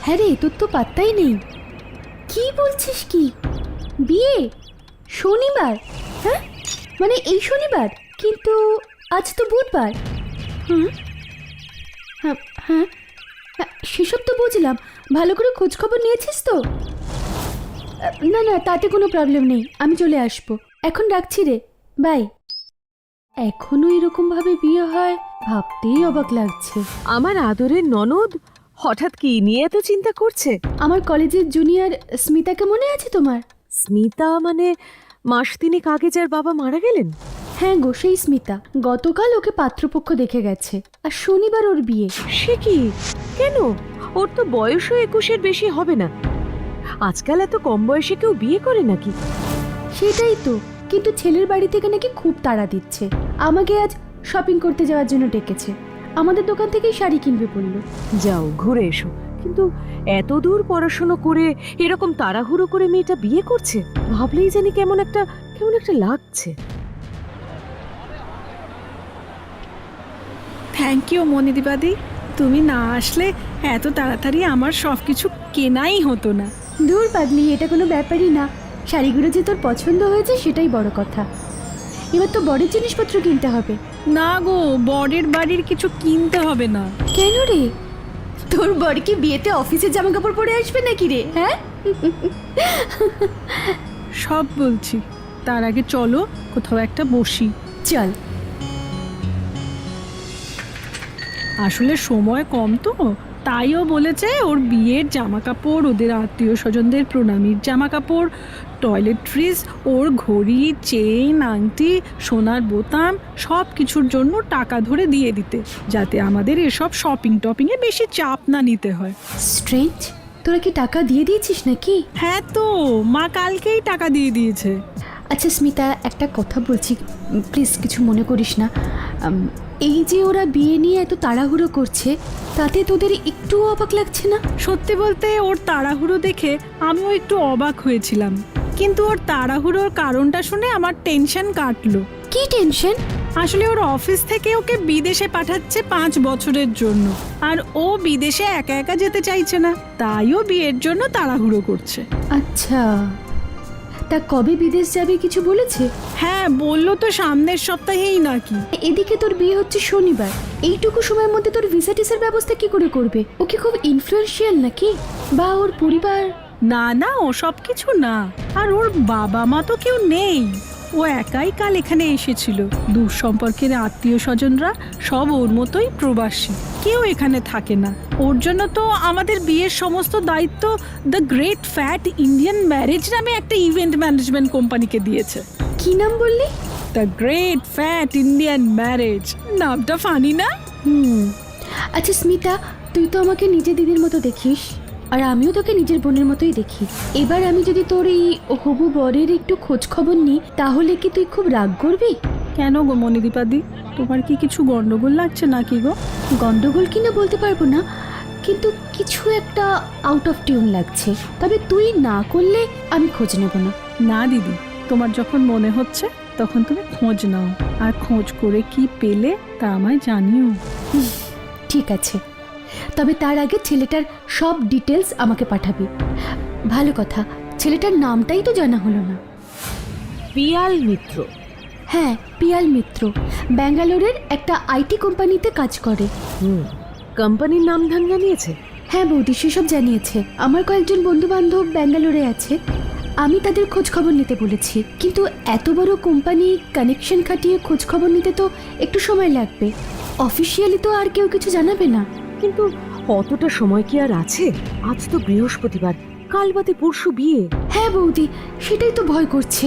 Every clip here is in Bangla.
হ্যাঁ রে, তোর তো পাত্তাই নেই। কি বলছিস কি? বিয়ে শনিবার? হ্যাঁ, মানে এই শনিবার? কিন্তু আজ তো বুধবার। হুম, হ্যাঁ হ্যাঁ, সেসব তো বুঝলাম। ভালো করে খোঁজ খবর নিয়েছিস তো? না না, তাতে কোনো প্রবলেম নেই, আমি চলে আসবো। এখন রাখছি রে, বাই। এখনো এরকম ভাবে বিয়ে হয়, ভাবতেই অবাক লাগছে। আমার আদরের ননদ হঠাৎ কি নিয়ে এত চিন্তা করছে? আমার কলেজের জুনিয়র স্মিতাকে মনে আছে তোমার? স্মিতা মানে মাস তিনেক আগে যার বাবা মারা গেলেন? হ্যাঁ গো, সেই স্মিতা। গতকাল ওকে পাত্রপক্ষ দেখে গেছে, আর শনিবার ওর বিয়ে। সে কি? কেন? ওর তো বয়সও 21-এর বেশি হবে না। আজকাল এত কম বয়সে কেউ বিয়ে করে নাকি? সেটাই তো, কিন্তু ছেলের বাড়ি থেকে নাকি খুব তাড়া দিচ্ছে। আমাকে আজ শপিং করতে যাওয়ার জন্য ডেকেছে। আমাদের দোকান থেকেই শাড়ি কিনবে বললো। যাও ঘুরে এসো। কিন্তু এত দূর পড়াশোনা করে এরকম তাড়াহুড়ো করে মেয়েটা বিয়ে করছে, ভাবলেই জানি কেমন একটা লাগছে। থ্যাংক ইউ মনিদিবাদি, তুমি না আসলে এত তাড়াতাড়ি আমার সব কিছু কেনাই হতো না। দূর পাগলি, এটা কোনো ব্যাপারই না। শাড়িগুলো যে তোর পছন্দ হয়েছে সেটাই বড় কথা। এবার তো বড়ের জিনিসপত্র কিনতে হবে। না গো, বরের বাড়ির কিছু কিনতে হবে না। কেন রে? তোর বর কি বিয়েতে অফিসের জামা কাপড় পরে আসবে নাকি রে? হ্যাঁ, সব বলছি, তার আগে চলো কোথাও একটা বসি। চল। আসলে সময় কম তো, তাইও বলেছে ওর বিয়ের জামা কাপড়, ওদের আত্মীয় স্বজনদের প্রণামীর জামা কাপড়, টয়লেট্রিজ, ওর ঘড়ি, চেইন, আংটি, সোনার বোতাম সব কিছুর জন্য টাকা ধরে দিয়ে দিতে, যাতে আমাদের এসব শপিং টপিংয়ে বেশি চাপ না নিতে হয়। স্ট্রেঞ্জ, তোরা কি টাকা দিয়ে দিয়েছিস নাকি? হ্যাঁ তো, মা কালকেই টাকা দিয়ে দিয়েছে। আচ্ছা স্মিতা, একটা কথা বলছি, প্লিজ কিছু মনে করিস না। এই যে ওরা বিয়ে নিয়ে এত তাড়াহুড়ো করছে, তাতে তোদের একটু অবাক লাগছে না? সত্যি বলতে ওর তাড়াহুড়ো দেখে আমিও একটু অবাক হয়েছিলাম, কিন্তু ওর তাড়াহুড়োর কারণটা শুনে আমার টেনশন কাটলো। কি টেনশন? আসলে ওর অফিস থেকে ওকে বিদেশে পাঠাচ্ছে 5 বছরের জন্য, আর ও বিদেশে একা একা যেতে চাইছে না, তাই ও বিয়ের জন্য তাড়াহুড়ো করছে। আচ্ছা, তা কবে বিদেশ যাবে কিছু বলেছে? হ্যাঁ বললো তো, সামনের সপ্তাহেই নাকি। এদিকে তোর বিয়ে হচ্ছে শনিবার, এইটুকু সময়ের মধ্যে তোর ভিসা টিসার ব্যবস্থা কি করে করবে? ও কি খুব ইনফ্লুয়েন্সিয়াল নাকি, বা ওর পরিবার? না না, ও সব কিছু না, আর ওর বাবা মা তো কেউ নেই, ও একাই কাল এখানে এসেছিল। দূর সম্পর্কের আত্মীয় স্বজনরা সব ওর মতোই প্রবাসী, কেউ এখানে থাকে না। ওর জন্য তো আমাদের বিয়ের সমস্ত দায়িত্ব the great fat Indian marriage নামে একটা ইভেন্ট ম্যানেজমেন্ট কোম্পানিকে দিয়েছে। কি নাম বললি? The great fat Indian marriage. নামটা ফানি না? আচ্ছা স্মিতা, তুই তো আমাকে নিজের দিদির মতো দেখিস, আর আমিও তোকে নিজের বোনের মতোই দেখি। এবার আমি যদি তোর এই হবু বরের একটু খোঁজ খবর নিই, তাহলে কি তুই খুব রাগ করবি? কেন গো মনিদীপাদি, তোমার কি কিছু গন্ডগোল লাগছে নাকি গো? গন্ডগোল কিনা বলতে পারবো না, কিন্তু কিছু একটা আউট অফ টিউন লাগছে। তবে তুই না করলে আমি খোঁজ নেব না। না দিদি, তোমার যখন মনে হচ্ছে তখন তুমি খোঁজ নাও, আর খোঁজ করে কি পেলে তা আমায় জানিও। ঠিক আছে, তবে তার আগে ছেলেটার সব ডিটেলস আমাকে পাঠাবি। ভালো কথা, ছেলেটার নামটাই তো জানা হলো না। পিয়াল মিত্র। হ্যাঁ, পিয়াল মিত্র, ব্যাঙ্গালোরের একটা আইটি কোম্পানিতে কাজ করে। কোম্পানির নাম ধান জানিয়েছে? হ্যাঁ বৌদি, সেসব জানিয়েছে। আমার কয়েকজন বন্ধু বান্ধব ব্যাঙ্গালোরে আছে, আমি তাদের খোঁজ খবর নিতে বলেছি। কিন্তু এত বড় কোম্পানি, কানেকশন খাটিয়ে খোঁজ খবর নিতে তো একটু সময় লাগবে। অফিসিয়ালি তো আর কেউ কিছু জানাবে না। কিন্তু অতটা সময় কি আর আছে? আজ তো বৃহস্পতিবার, কাল বাদে পরশু বিয়ে। হ্যাঁ বৌদি, সেটাই তো ভয় করছে।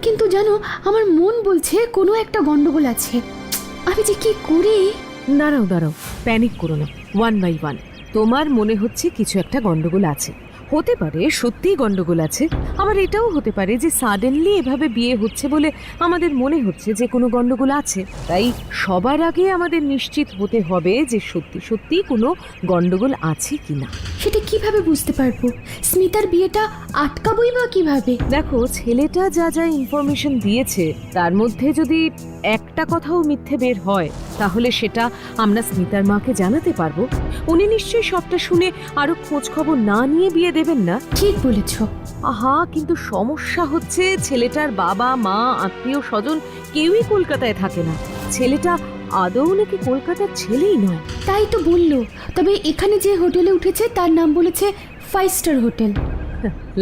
কিন্তু জানো, আমার মন বলছে কোনো একটা গন্ডগোল আছে। আমি যে কি করি। দাঁড়াও, প্যানিক করো না। 1 by 1 তোমার মনে হচ্ছে কিছু একটা গন্ডগোল আছে। হতে পারে সত্যিই গন্ডগোল আছে, আবার এটাও হতে পারে যে সাডেনলি এভাবে বিয়ে হচ্ছে বলে আমাদের মনে হচ্ছে যে কোনো গন্ডগোল আছে। তাই সবার আগে আমাদের নিশ্চিত হতে হবে যে সত্যি সত্যি কোনো গন্ডগোল আছে কিনা। সেটা কিভাবে বুঝতে পারবো? স্মিতার বিয়েটা আটকাবই বা কিভাবে? দেখো, ছেলেটা যা যা ইনফরমেশন দিয়েছে তার মধ্যে যদি একটা কথাও মিথ্যে বের হয় তাহলে সেটা আমরা স্মিতার মাকে জানাতে পারবো। উনি নিশ্চয়ই সবটা শুনে আরো খোঁজ খবর না নিয়ে বিয়ে দেবেন না। ঠিক বলেছো। আহা, কিন্তু সমস্যা হচ্ছে ছেলেটার বাবা মা আত্মীয় স্বজন কেউই কলকাতায় থাকে না। ছেলেটা আদৌ নাকি কলকাতার ছেলেই নয়। তাই তো বললো। তবে এখানে যে হোটেলে উঠেছে তার নাম বলেছে 5 স্টার হোটেল।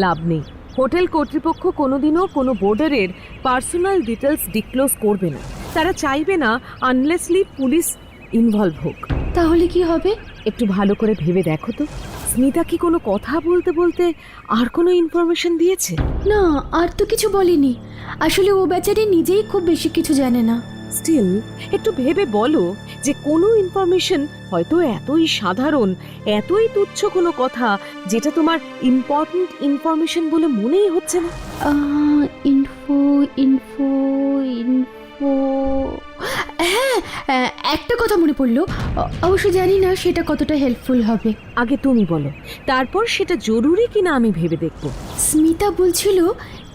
লাভ নেই, হোটেল কর্তৃপক্ষ কোনোদিনও কোনো বোর্ডারের পার্সোনাল ডিটেলস ডিসক্লোজ করবে না। তারা চাইবে না আনলেসলি পুলিশ ইনভলভ হোক। তাহলে কি হবে? একটু ভালো করে ভেবে দেখো তো, স্মিতা কি কোনো কথা বলতে বলতে আর কোনো ইনফরমেশন দিয়েছে? না, আর তো কিছু বলেনি। আসলে ও বেচারি নিজেই খুব বেশি কিছু জানে না। স্টিল একটু ভেবে বলো যে কোনো ইনফরমেশন হয়তো এতই সাধারণ, এতই তুচ্ছ কোনো কথা যেটা তোমার ইম্পর্ট্যান্ট ইনফরমেশন বলে মনেই হচ্ছে না। ইনফো ইনফো ইনফো হ্যাঁ, একটা কথা মনে পড়লো। অবশ্য জানি না সেটা কতটা হেল্পফুল হবে। আগে তুমি বলো, তারপর সেটা জরুরি কিনা আমি ভেবে দেখব। স্মিতা বলছিল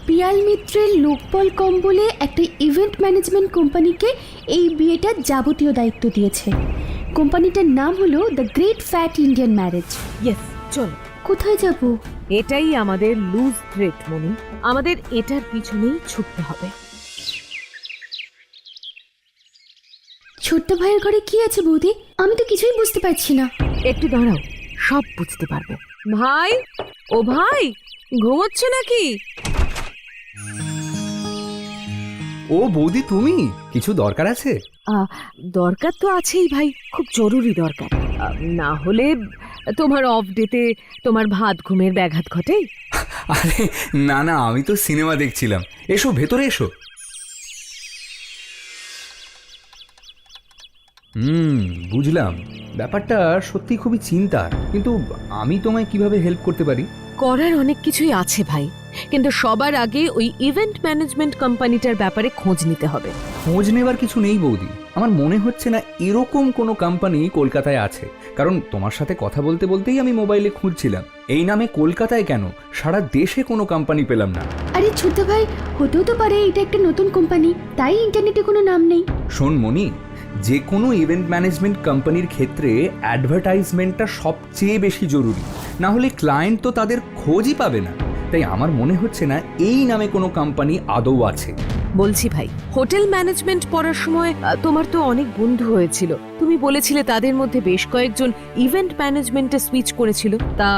পিয়াল মিত্রের লোকবল কম বলে একটা ইভেন্ট ম্যানেজমেন্ট কোম্পানিকে এই বিয়েটার যাবতীয় দায়িত্ব দিয়েছে। কোম্পানিটার নাম হলো the great fat Indian marriage. Yes, চলো। কোথায় যাব? এটাই আমাদের লুজ থ্রেট মনি, আমাদের এটার পিছনেই ছুটতে হবে। ছোট্ট ভাইয়ের ঘরে কি আছে বৌদি? আমি তো কিছুই বুঝতে পারছি না। একটু দাঁড়াও, সব বুঝতে পারবে। ভাই, ও ভাই, ঘুমোচ্ছে নাকি? ও বৌদি, তুমি কিছু দরকার আছে? দরকার তো আছেই ভাই, খুব জরুরি দরকার। না হলে তোমার অফ ডেতে তোমার ভাত ঘুমের ব্যাঘাত ঘটে। আরে না না, আমি তো সিনেমা দেখছিলাম। এসো ভেতরে এসো। বুঝলাম, ব্যাপারটা সত্যি খুবই চিন্তার। কিন্তু আমি তোমায় কিভাবে হেল্প করতে পারি? করার অনেক কিছুই আছে ভাই, কিন্তু সবার আগে ওই ইভেন্ট ম্যানেজমেন্ট কোম্পানিটার ব্যাপারে খোঁজ নিতে হবে। খোঁজ নেবার কিছু নেই বৌদি, আমার মনে হচ্ছে না এরকম কোনো কোম্পানি কলকাতায় আছে। কারণ তোমার সাথে কথা বলতে বলতেই আমি মোবাইলে খুঁজছিলাম। এই নামে কলকাতায় কেন, সারা দেশে কোনো কোম্পানি পেলাম না। আরে ছোট্ট ভাই, হতেও তো পারে এটা একটা নতুন কোম্পানি, তাই ইন্টারনেটে কোনো নাম নেই। শোন মনি, যে কোনো ইভেন্ট ম্যানেজমেন্ট কোম্পানির ক্ষেত্রে অ্যাডভার্টাইজমেন্টটা সবচেয়ে বেশি জরুরি। না হলে ক্লায়েন্ট তো তাদের খোঁজই পাবে না। তাই আমার মনে হচ্ছে না এই নামে কোনো কোম্পানি আদৌ আছে। বলছি ভাই, হোটেল ম্যানেজমেন্ট পড়ার সময় তোমার তো অনেক বন্ধু হয়েছিল, তুমি বলেছিলে তাদের মধ্যে বেশ কয়েকজন ইভেন্ট ম্যানেজমেন্টে সুইচ করেছিল। তা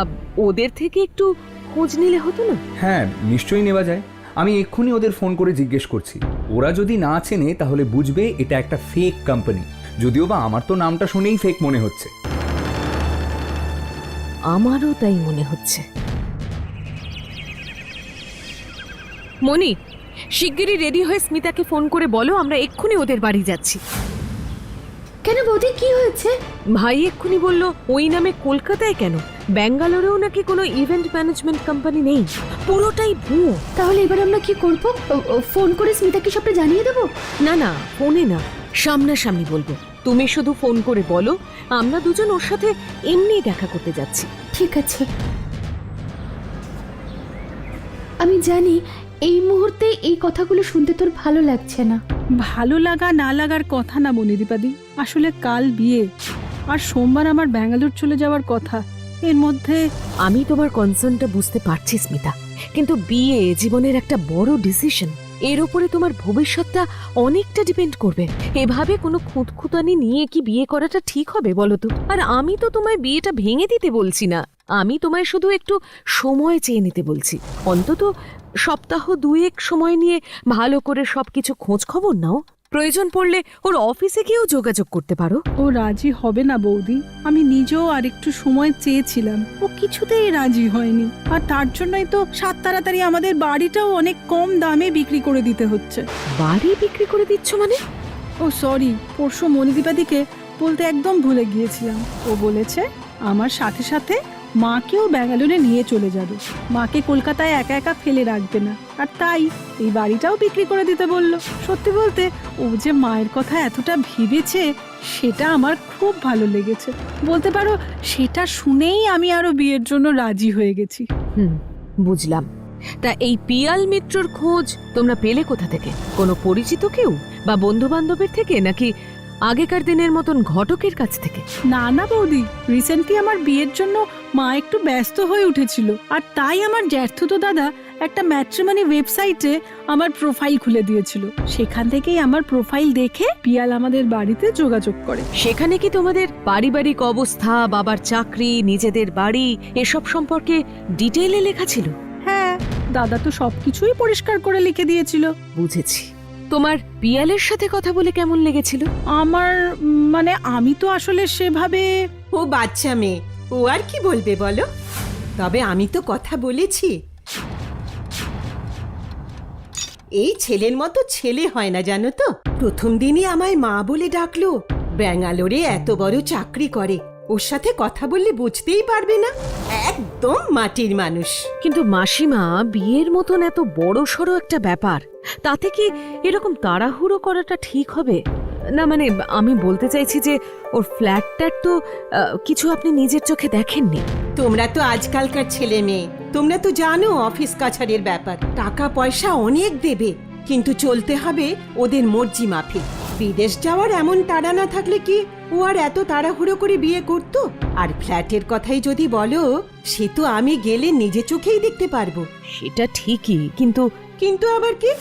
ওদের থেকে একটু খোঁজ নিলে হতো না? হ্যাঁ, নিশ্চয়ই নেওয়া যায়। আমি এক্ষুনি ওদের ফোন করে জিজ্ঞেস করছি। ওরা যদি না চেনে তাহলে বুঝবে এটা একটা ফেক কোম্পানি। যদিও বা আমার তো নামটা শুনেই ফেক মনে হচ্ছে। আমারও তাই মনে হচ্ছে। মনি, শিগগিরই রেডি হয়ে স্মিতাকে ফোন করে বলো আমরা এক্ষুনি ওদের বাড়ি যাচ্ছি। কেন বৌদি, কি হয়েছে? ভাই এক্ষুনি বলল ওই নামে কলকাতায় কেন, ব্যাঙ্গালোরেও নাকি কোনো ইভেন্ট ম্যানেজমেন্ট কোম্পানি নেই, পুরোটাই ভুয়ো। তাহলে এবার আমরা কি করব? ফোন করে স্মিতাকে সবটা জানিয়ে দেবো? না না, ফোনে না, সামনাসামনি বলবো। তুমি শুধু ফোন করে বলো আমরা দুজন ওর সাথে এমনি দেখা করতে যাচ্ছি। ঠিক আছে। আমি জানি এই মুহূর্তে এই কথাগুলো শুনতে তোর ভালো লাগছে না। ভালো লাগা না লাগার কথা না মনিদীপাদি, আসলে কাল বিয়ে আর সোমবার আমার ব্যাঙ্গালোর চলে যাওয়ার কথা। এর মধ্যে আমি তোমার কনসার্নটা বুঝতে পারছি স্মিতা, কিন্তু বিয়ে জীবনের একটা বড় ডিসিশন। এর উপরে তোমার ভবিষ্যৎটা অনেকটা ডিপেন্ড করবে। এভাবে কোনো খুঁতখুঁতানি নিয়ে কি বিয়ে করাটা ঠিক হবে বলো তো? আর আমি তো তোমায় বিয়েটা ভেঙে দিতে বলছি না, আমি তোমায় শুধু একটু সময় চেয়ে নিতে বলছি। অন্তত সপ্তাহ 2-1 সময় নিয়ে ভালো করে সবকিছু খোঁজ খবর নাও। প্রয়োজন পড়লে ওর অফিসে গিয়েও যোগাযোগ করতে পারো। ও রাজি হবে না বৌদি, আমি নিজেও আর একটু সময় চেয়েছিলাম, ও কিছুতেই রাজি হয়নি। আর তার জন্যই তো সাত তাড়াতাড়ি আমাদের বাড়িটাও অনেক কম দামে বিক্রি করে দিতে হচ্ছে। বাড়ি বিক্রি করে দিচ্ছ মানে? ও সরি, পরশু মনিদীপাদিকে বলতে একদম ভুলে গিয়েছিলাম। ও বলেছে আমার সাথে সাথে মাকেও ব্যাঙ্গালোরে নিয়ে চলে যাবে, মাকে কলকাতায় একা একা ফেলে রাখবে না। আর তাই এই বাড়িটাও বিক্রি করে দিতে বলল। সত্যি বলতে ও যে মায়ের কথা এতটা ভেবেছে সেটা আমার খুব ভালো লেগেছে। বলতে পারো সেটা শুনেই আমি আরো বিয়ের জন্য রাজি হয়ে গেছি। বুঝলাম। তা এই পিয়াল মিত্রর খোঁজ তোমরা পেলে কোথা থেকে? কোনো পরিচিত কেউ বা বন্ধু বান্ধবের থেকে, নাকি আগেকার দিনের মতন ঘটকের কাছ থেকে? না না বৌদি, রিসেন্টলি আমার বিয়ের জন্য মা একটু ব্যস্ত হয়ে উঠেছিল, আর তাই আমার জ্যাঠতুতো দাদা একটা ম্যাট্রিমনি ওয়েবসাইটে আমার প্রোফাইল খুলে দিয়েছিল। সেখান থেকেই আমার প্রোফাইল দেখে পিয়াল আমাদের বাড়িতে যোগাযোগ করে। সেখানে কি তোমাদের পারিবারিক অবস্থা, বাবার চাকরি, নিজেদের বাড়ি এসব সম্পর্কে ডিটেইলে লেখা ছিল? হ্যাঁ, দাদা তো সবকিছুই পরিষ্কার করে লিখে দিয়েছিল। বুঝেছি। তোমার পিয়ালের সাথে কথা বলে কেমন লেগেছিল? আমার মানে আমি তো আসলে সেভাবে ও বাচ্চা মেয়ে, ও আর কি বলবে বলো। তবে আমি তো কথা বলেছি। এই ছেলের মতো ছেলে হয় না জানো তো। প্রথম দিনই আমায় মা বলে ডাকলো। ব্যাঙ্গালোরে এত বড় চাকরি করে, ওর সাথে কথা বললে বুঝতেই পারবে না, একদম মাটির মানুষ। কিন্তু মাসিমা, বিয়ের মতন এত বড় সড়ো একটা ব্যাপার, তাতে কি এরকম তাড়াহুড়ো করাটা ঠিক হবে? না মানে আমি বলতে চাইছি যে ওর ফ্ল্যাটটার তো কিছু আপনি নিজের চোখে দেখেননি। তোমরা তো আজকালকার ছেলে মেয়ে, তোমরা তো জানো অফিস কাছারির ব্যাপার। টাকা পয়সা অনেক দেবে, কিন্তু চলতে হবে ওদের মর্জি মাফিক। বিদেশ যাওয়ার এমন তাড়া না থাকলে কি ও আর এত তাড়াহুড়ো করে বিয়ে করতো? আর ফ্ল্যাটের কথাই যদি বলো, সে তো আমি গেলে নিজে চোখেই দেখতে পারবো। সেটা ঠিকই, কিন্তু কিন্তু আবার কি,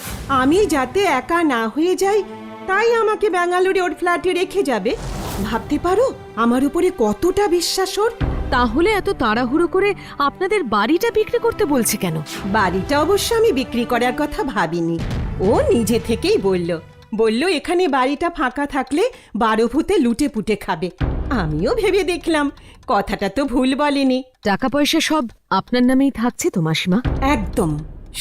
আমি যাতে একা না হয়ে যাই তাই আমাকে ব্যাঙ্গালোরে ওর ফ্ল্যাটে রেখে যাবে। ভাবতে পারো আমার উপরে কতটা বিশ্বাস ওর। তাহলে এত তাড়াহুড়ো করে আপনাদের বাড়িটা বিক্রি করতে বলছে কেন? বাড়িটা অবশ্য আমি বিক্রি করার কথা ভাবিনি। ও নিজে থেকেই বলল এখানে বাড়িটা ফাঁকা থাকলে 12 ভূতে লুটে পুটে খাবে। আমিও ভেবে দেখলাম কথাটা তো ভুল বলেনি। টাকা পয়সা সব আপনার নামেই থাকছে তো মাসিমা? একদম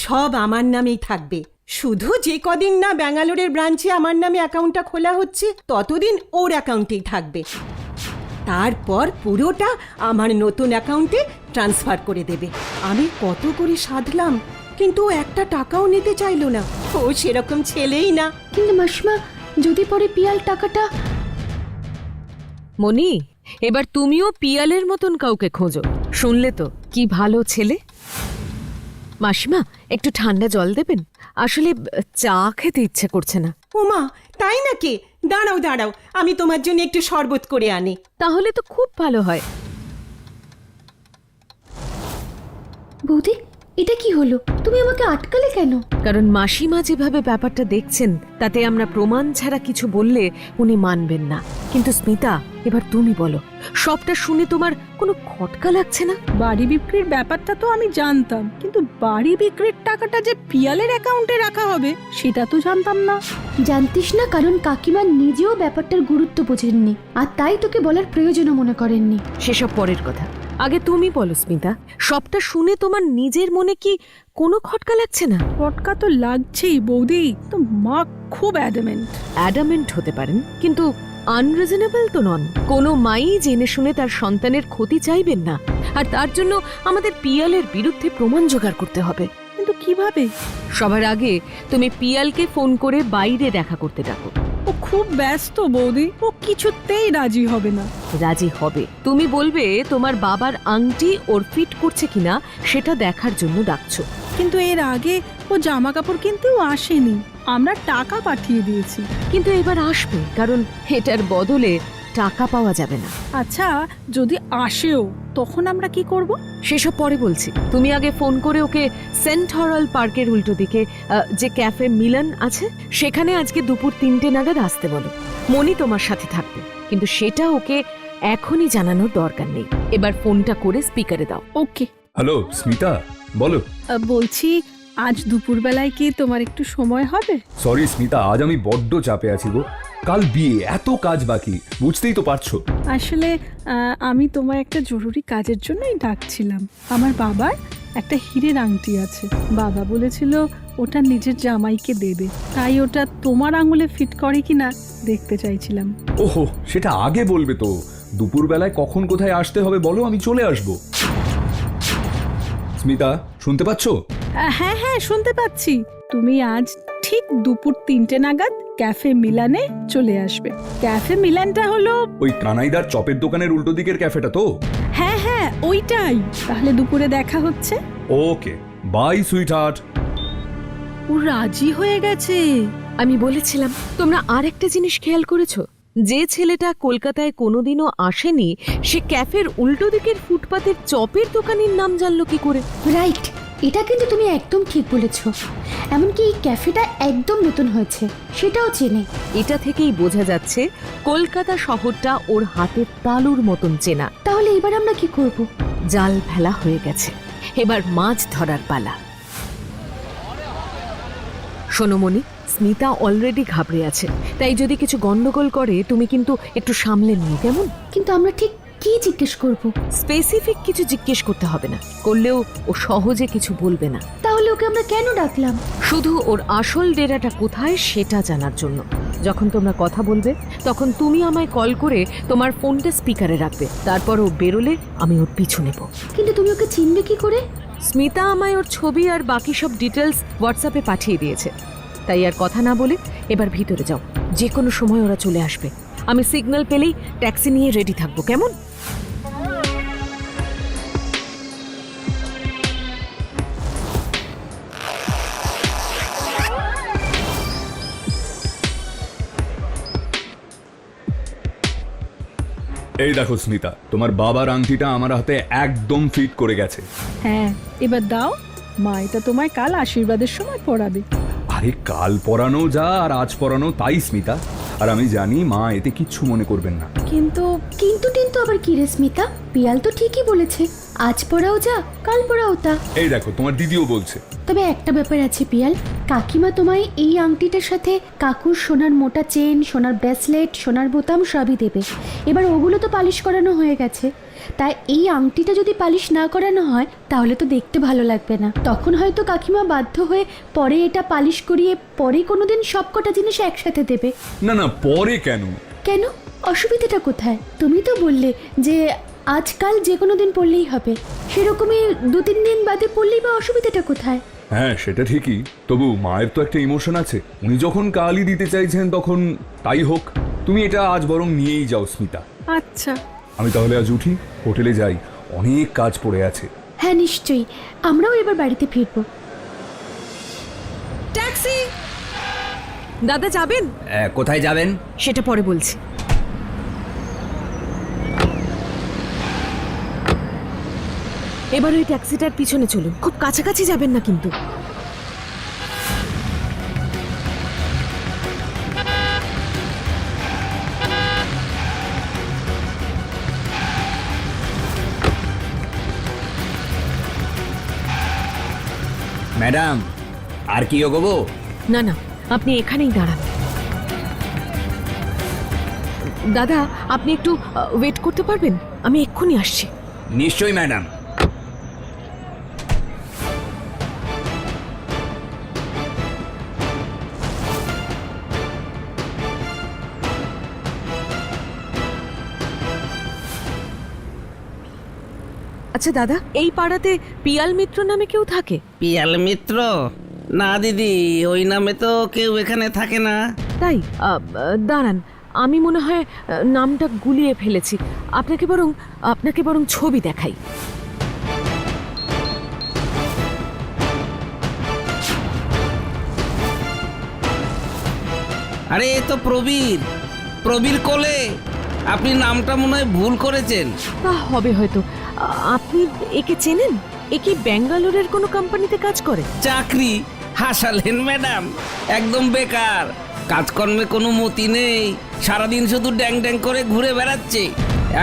সব আমার নামেই থাকবে। শুধু যে কদিন না ব্যাঙ্গালোরের ব্রাঞ্চে আমার নামে অ্যাকাউন্টটা খোলা হচ্ছে, ততদিন ওর অ্যাকাউন্টেই থাকবে। তারপর পুরোটা আমার নতুন অ্যাকাউন্টে ট্রান্সফার করে দেবে। আমি কত করে সাধলাম, কিন্তু ও একটা টাকাও নিতে চাইলো না। ও সেরকম ছেলেই না। কিন্তু মাসিমা, যদি পরে পিয়াল টাকাটা... মনি, এবার তুমিও পিয়ালের মতন কাউকে খোঁজো। শুনলে তো কি ভালো ছেলে। মাসিমা, একটু ঠান্ডা জল দেবেন? আসলে চা খেতে ইচ্ছে করছে না। ওমা, তাই নাকি? দাঁড়াও, আমি তোমার জন্য একটু শরবত করে আনি। তাহলে তো খুব ভালো হয়। বৌদি, এটা কি হলো? তুমি আমাকে আটকালে কেন? কারণ মাসিমা যেভাবে ব্যাপারটা দেখছেন, তাতে আমরা প্রমাণ ছাড়া কিছু বললে উনি মানবেন না। কিন্তু স্মিতা, এবার তুমি বলো, সবটা শুনে তোমার কোনো খটকা লাগছে না? বাড়ি বিক্রির ব্যাপারটা তো আমি জানতাম, কিন্তু বাড়ি বিক্রির টাকাটা যে পিয়ালের অ্যাকাউন্টে রাখা হবে সেটা তো জানতাম না। জানতিস না, কারণ কাকিমা নিজেও ব্যাপারটার গুরুত্ব বোঝেননি, আর তাই তোকে বলার প্রয়োজনও মনে করেননি। সেসব পরের কথা, আগে তুমি বলো স্মিতা, সবটা শুনে তোমার নিজের মনে কি কোনো খটকা লাগছে না? খটকা তো লাগছেই বৌদি, তো মা খুব অ্যাডামেন্ট হতে পারেন, কিন্তু আনরিজনেবল তো নন। কোনো মাই জেনে শুনে তার সন্তানের ক্ষতি চাইবেন না, আর তার জন্য আমাদের পিয়ালের বিরুদ্ধে প্রমাণ জোগাড় করতে হবে। কিন্তু কিভাবে? সবার আগে তুমি পিয়ালকে ফোন করে বাইরে দেখা করতে ডাকো। ও খুব ব্যস্ত বৌদি, ও কিছুতেই রাজি হবে না। রাজি হবে, তুমি বলবে তোমার বাবার আংটি ওর ফিট করছে কিনা সেটা দেখার জন্য ডাকছো। কিন্তু এর আগে ও জামা কাপড় কিনতেও আসেনি, আমরা টাকা পাঠিয়ে দিয়েছি। কিন্তু এবার আসবে, কারণ এটার বদলে টাকা পাওয়া যাবে না। আচ্ছা, যদি আসেও তখন আমরা কি করব? সেসব পরে বলছি। তুমি আগে ফোন করে ওকে সেন্ট হরাল পার্কের উল্টো দিকে যে ক্যাফে মিলন আছে, সেখানে আজকে দুপুর 3টে নাগাদ আসতে বলো। মনি তোমার সাথে থাকবে, কিন্তু সেটা ওকে এখনই জানানোর দরকার নেই। এবার ফোনটা করে স্পিকারে দাও। ওকে। হ্যালো স্মিতা, বলো। বলছি, আজ দুপুরবেলায় কি তোমার একটু সময় হবে? সরি স্মিতা, আজ আমি বড্ড চাপে আছি গো। কাল বিয়ে, এত কাজ বাকি, বুঝতেই তো পারছো। আসলে আমি তোমায় একটা জরুরি কাজের জন্যই ডাকছিলাম। আমার বাবার একটা হীরের আংটি আছে, বাবা বলেছিল ওটা নিজের জামাইকে দেবে, তাই ওটা তোমার আঙুলে ফিট করে কিনা দেখতে চাইছিলাম। ওহো, সেটা আগে বলবে তো। দুপুরবেলায় কখন কোথায় আসতে হবে বলো, আমি চলে আসবো। স্মিতা, শুনতে পাচ্ছো? হ্যাঁ হ্যাঁ, শুনতে পাচ্ছি। তুমি আজ ঠিক দুপুর 3টে নাগাদ ক্যাফে মিলানে চলে আসবে। ক্যাফে মিলানটা হলো ওই কানাইদার চপের দোকানের উল্টো দিকের ক্যাফেটা তো? হ্যাঁ হ্যাঁ, ওইটাই। তাহলে দুপুরে দেখা হচ্ছে। ওকে, বাই সুইট হার্ট। ও রাজি হয়ে গেছে। আমি বলেছিলাম। তোমরা আর একটা জিনিস খেয়াল করেছো? যে ছেলেটা কলকাতায় কোনোদিনও আসেনি সে ক্যাফের উল্টো দিকের ফুটপাতের চপের দোকানের নাম জানলো কি করে? রাইট, এটা কিন্তু তুমি একদম ঠিক বলেছ। এমনকি এই ক্যাফেটা একদম নতুন হয়েছে, সেটাও চেনে। এটা থেকেই বোঝা যাচ্ছে কলকাতা শহরটা ওর হাতের তালুর মতন চেনা। তাহলে এবার আমরা কি করব? জাল ফেলা হয়ে গেছে, এবার মাছ ধরার পালা। সোনমণি, স্মিতা অলরেডি ঘাবড়ে আছে, তাই যদি কিছু গন্ডগোল করে তুমি কিন্তু একটু সামলে নিও, কেমন? কিন্তু আমরা ঠিক কি জিজ্ঞেস করব? স্পেসিফিক কিছু জিজ্ঞেস করতে হবে না, করলেও ও সহজে কিছু বলবে না। তাহলে ওকে আমরা কেন ডাকলাম? শুধু ওর আসল ডেরাটা কোথায় সেটা জানার জন্য। যখন তোমরা কথা বলবে তখন তুমি আমায় কল করে তোমার ফোনটা স্পিকারে রাখবে, তারপর ও বেরোলে আমি ওর পিছু নেব। কিন্তু তুমি ওকে চিনবে কি করে? স্মিতা আমায় ওর ছবি আর বাকি সব ডিটেলস হোয়াটসঅ্যাপে পাঠিয়ে দিয়েছে, তাই আর কথা না বলে এবার ভিতরে যাও। যে কোনো সময় ওরা চলে আসবে, আমি সিগন্যাল পেলেই ট্যাক্সি নিয়ে রেডি থাকবো, কেমন? এই দেখো স্মিতা, তোমার বাবার আংটিটা আমার হাতে একদম ফিট করে গেছে। হ্যাঁ, এবার দাও, মা এটা তোমায় কাল আশীর্বাদের সময় পড়াবে। আরে কাল পরানো যা আর আজ পরানো তাই স্মিতা, আর আমি জানি মা এতে কিচ্ছু মনে করবেন না। কিন্তু কিন্তু আবার কি রে স্মিতা? পিয়াল তো ঠিকই বলেছে, আজ পড়াও যা কাল পড়াও তা। এই দেখো তোমার দিদিও বলছে। তবে একটা ব্যাপার আছে পিয়াল, কাকিমা তোমায় এই আংটিটার সাথে কাকুর সোনার মোটা চেন, সোনার ব্রেসলেট, সোনার বোতাম সবই দেবে। এবার ওগুলো তো পালিশ করানো হয়ে গেছে, তাই এই আংটিটা যদি পালিশ না করানো হয় তাহলে তো দেখতে ভালো লাগবে না। তখন হয়তো কাকিমা বাধ্য হয়ে পরে এটা পালিশ করিয়ে পরে কোনোদিন সবকটা জিনিস একসাথে দেবে। না না, পরে কেন? কেন? অসুবিধাটা কোথায়? তুমি তো বললে যে আজকাল যে কোনো দিন পড়লেই হবে, সেরকমই 2-3 দিন বাদে পড়লেই বা অসুবিধাটা কোথায়? হ্যাঁ সেটা ঠিকই, তবু মায়ের তো একটা ইমোশন আছে, উনি যখন কালই দিতে চাইছেন তখন তাই হোক। তুমি এটা আজ বরং নিয়েই যাও স্মিতা। আচ্ছা, আমি তাহলে আজ উঠি, হোটেলে যাই, অনেক কাজ পড়ে আছে। হ্যাঁ নিশ্চয়ই, আমরাও এবার বাড়িতে ফিরবো। ট্যাক্সি! দাদা যাবেন? কোথায় যাবেন? সেটা পরে বলছি। এবার ওই ট্যাক্সিটার পিছনে চলুন, খুব কাছাকাছি যাবেন না কিন্তু। ম্যাডাম, আর কি এগোবো? না না, আপনি এখানেই দাঁড়ান। দাদা, আপনি একটু ওয়েট করতে পারবেন? আমি এক্ষুনি আসছি। নিশ্চয়ই ম্যাডাম। আচ্ছা দাদা, এই পাড়াতে পিয়াল মিত্র নামে কেউ থাকে? পিয়াল মিত্র? না দিদি, ওই নামে তো কেউ এখানে থাকে না। তাই? দাঁড়ান, আমি মনে হয় নামটা গুলিয়ে ফেলেছি। আপনাকে বরং ছবি দেখাই। আরে এ তো প্রবীর, প্রবীর কোলে। আপনি নামটা মনে হয় ভুল করেছেন। তা হবে হয়তো। আপনি একে চেনেন? এ কি ব্যাঙ্গালোরের কোনো কোম্পানিতে কাজ করে? চাকরি হাসালেন ম্যাডাম, একদম বেকার, কাজকর্মে কোনো মতি নেই, সারাদিন শুধু ড্যাং ড্যাং করে ঘুরে বেড়াচ্ছে।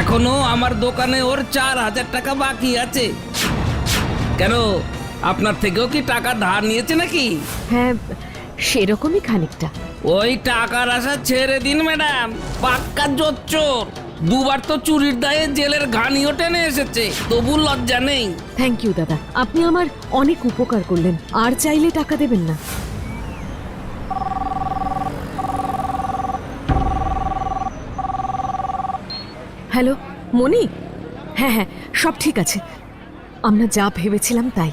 এখনো আমার দোকানে ওর 4,000 টাকা বাকি আছে। কেন, আপনার থেকেও কি টাকা ধার নিয়েছে নাকি? হ্যাঁ, সেরকমই খানিকটা। ওই টাকার আশা ছেড়ে দিন ম্যাডাম, পাক্কা জোচ্চোর। 2বার তো চুরির দায়ে জেলের ঘানিও টেনে এসেছে, তবু লজ্জা নেই। থ্যাংক ইউ দাদা, আপনি আমার অনেক উপকার করলেন। আর চাইলে টাকা দেবেন না। হ্যালো মনি? হ্যাঁ হ্যাঁ, সব ঠিক আছে। আমরা যা ভেবেছিলাম তাই।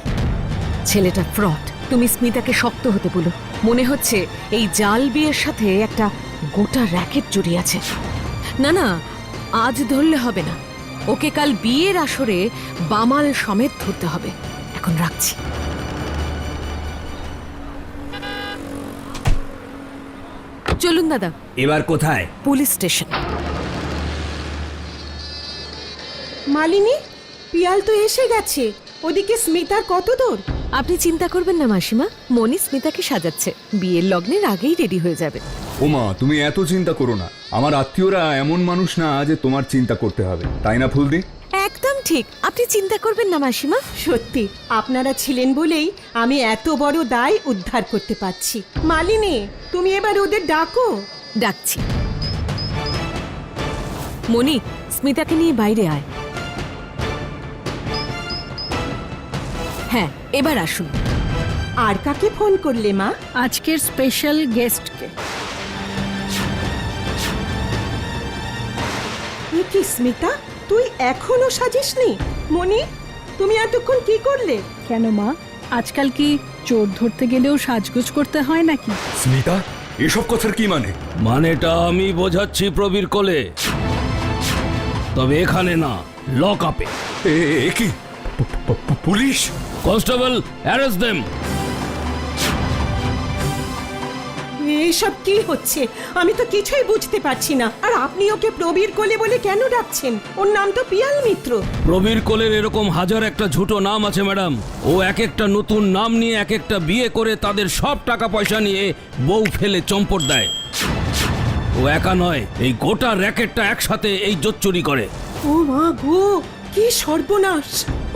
ছেলেটা ফ্রড। তুমি স্মিতাকে শক্ত হতে বলো। মনে হচ্ছে এই জাল বিয়ের সাথে একটা গোটা র্যাকেট জড়িয়ে আছে। না না, আজ ধরলে হবে না, ওকে কাল বিয়ের আসরে বামাল সমেত ধরতে হবে। এখন রাখছি। চলুন দাদা, এবার কোথায়? Police station. মালিনী, পিয়াল তো এসে গেছে। ওদিকে স্মিতার কত দূর? আপনি চিন্তা করবেন না মাসিমা, মনি স্মিতাকে সাজাচ্ছে, বিয়ের লগ্নের আগেই রেডি হয়ে যাবে। ওমা, তুমি এত চিন্তা করো না। আমার আত্মীয়রা এমন মানুষ না যে তোমার চিন্তা করতে হবে, তাই না ফুলদি? একদম ঠিক, আপনি চিন্তা করবেন না মাসিমা। সত্যি আপনারা ছিলেন বলেই আমি এত বড় দায় উদ্ধার করতে পারছি। মালিনী, তুমি এবার ওদের ডাকো। ডাকছি। মনি, স্মিতাকে নিয়ে বাইরে আয়। হ্যাঁ, এবার আসুন। আর কাকে ফোন করলে মা? আজকের স্পেশাল গেস্টকে। এ কি স্মিতা, তুই এখনো সাজিসনি? মনি, তুমি এতক্ষণ কি করলে? কেন মা, আজকাল কি চোর ধরতে গেলেও সাজগোজ করতে হয় নাকি? স্মিতা, এসব কথার কি মানে? মানেটা আমি বোঝাচ্ছি প্রবীর কোলে, তবে এখানে না, লক আপে। এ কি পুলিশ? Constable, arrest them. এসব কি হচ্ছে? আমি তো কিছুই বুঝতে পারছি না। আর আপনি ওকে প্রবীর কোলে বলে কেন ডাকছেন? ওর নাম তো পিয়াল মিত্র। প্রবীর কোলের এরকম হাজার একটা ঝুটো নাম আছে ম্যাডাম। ও এক একটা নতুন নাম নিয়ে এক একটা বিয়ে করে তাদের সব টাকা পয়সা নিয়ে বউ ফেলে চম্পট দেয়। ও একা নয়, এই গোটা র্যাকেটটা একসাথে এই জোচ্চুরি করে। ও মা গো, কি সর্বনাশ!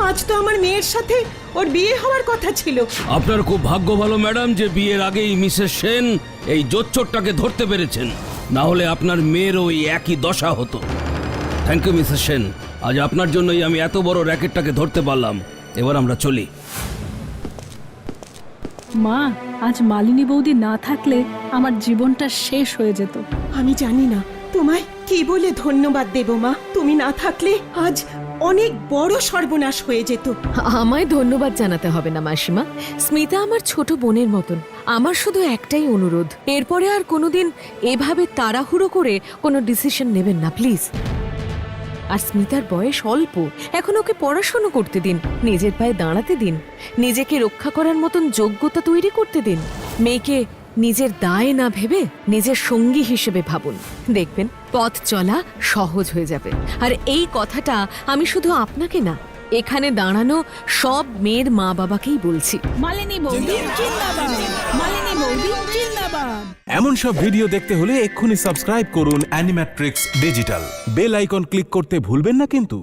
আজ তো আমার মেয়ের সাথে ওর বিয়ে হওয়ার কথা ছিল। আপনার খুব ভাগ্য ভালো ম্যাডাম যে বিয়ের আগেই মিসেস সেন এই জোচ্চোরটাকে ধরতে পেরেছেন, না হলে আপনার মেয়েরও ওই একই দশা হতো। থ্যাংক ইউ মিসেস সেন, আজ আপনার জন্যই আমি এত বড় র্যাকেটটাকে ধরতে পারলাম। এবার আমরা চলি। মা, আজ মালিনী বৌদি না থাকলে আমার জীবনটা শেষ হয়ে যেত। আমি জানি না তোমায় কি বলে ধন্যবাদ দেব মা। তুমি না থাকলে আজ অনেক বড় সর্বনাশ হয়ে যেত। আমায় ধন্যবাদ জানাতে হবে না মাসিমা, স্মিতা আমার ছোট বোনের মতন। আমার শুধু একটাই অনুরোধ, এরপরে আর কোনোদিন এভাবে তাড়াহুড়ো করে কোনো ডিসিশন নেবেন না প্লিজ। আর স্মিতার বয়স অল্প, এখন ওকে পড়াশোনা করতে দিন, নিজের পায়ে দাঁড়াতে দিন, নিজেকে রক্ষা করার মতন যোগ্যতা তৈরি করতে দিন। মেয়েকে নিজের দায় না ভেবে নিজের সঙ্গী হিসেবে ভাবুন, দেখবেন পথ চলা সহজ হয়ে যাবে। আর এই কথাটা আমি শুধু আপনাকে না, এখানে দাঁড়ানো সব মেয়ের মা বাবাকেই বলছি। মালিনী বৌদি জিন্দাবাদ, মালিনী বৌদি জিন্দাবাদ। এমন সব ভিডিও দেখতে হলে এক্ষুনি সাবস্ক্রাইব করুন Animatrix Digital. Bell icon click করতে ভুলবেন না কিন্তু।